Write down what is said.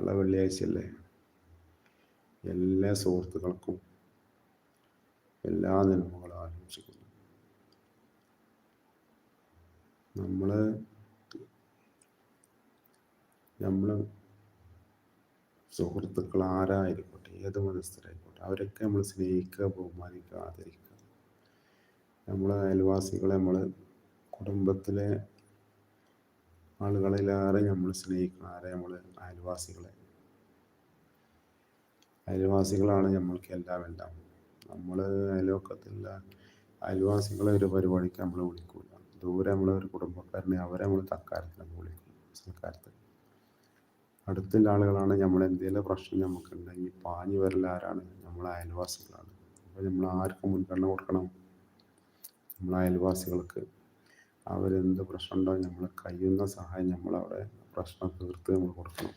നാളെ വെള്ളിയാഴ്ചയല്ലേ. എല്ലാ സുഹൃത്തുക്കൾക്കും എല്ലാ നന്മകളും ആശംസിക്കുന്നു. നമ്മൾ സുഹൃത്തുക്കൾ ആരായിരിക്കട്ടെ, ഏത് മതസ്ഥരായിക്കോട്ടെ, അവരൊക്കെ നമ്മൾ സ്നേഹിക്കുക, ബഹുമാനിക്കുക, ആദരിക്കുക. നമ്മളെ അയൽവാസികളെ, നമ്മൾ കുടുംബത്തിലെ ആളുകളിലേറെ നമ്മൾ സ്നേഹിക്കണം. ആരെ? നമ്മൾ അയൽവാസികളാണ് നമ്മൾക്ക് എല്ലാം. നമ്മൾ അയൽവക്കത്തുള്ള അയൽവാസികളെ ഒരു പരിപാടിക്ക് നമ്മൾ വിളിക്കൂല. ദൂരെ നമ്മളൊരു കുടുംബക്കാരനെ, അവരെ നമ്മൾ തൽക്കാലത്തിന് വിളിക്കും, സൽക്കാരത്തിന്. അടുത്തുള്ള ആളുകളാണ് നമ്മൾ എന്തെങ്കിലും പ്രശ്നം നമുക്കുണ്ടെങ്കിൽ പാഞ്ഞു വരൽ ആരാണ്? നമ്മളെ അയൽവാസികളാണ്. അപ്പോൾ നമ്മൾ ആർക്ക് മുൻഗണന കൊടുക്കണം? നമ്മളെ അയൽവാസികൾക്ക്. അവരെന്ത് പ്രശ്നം ഉണ്ടോ നമ്മൾ കഴിയുന്ന സഹായം നമ്മളവിടെ പ്രശ്നം തീർത്ത് നമ്മൾ കൊടുക്കണം.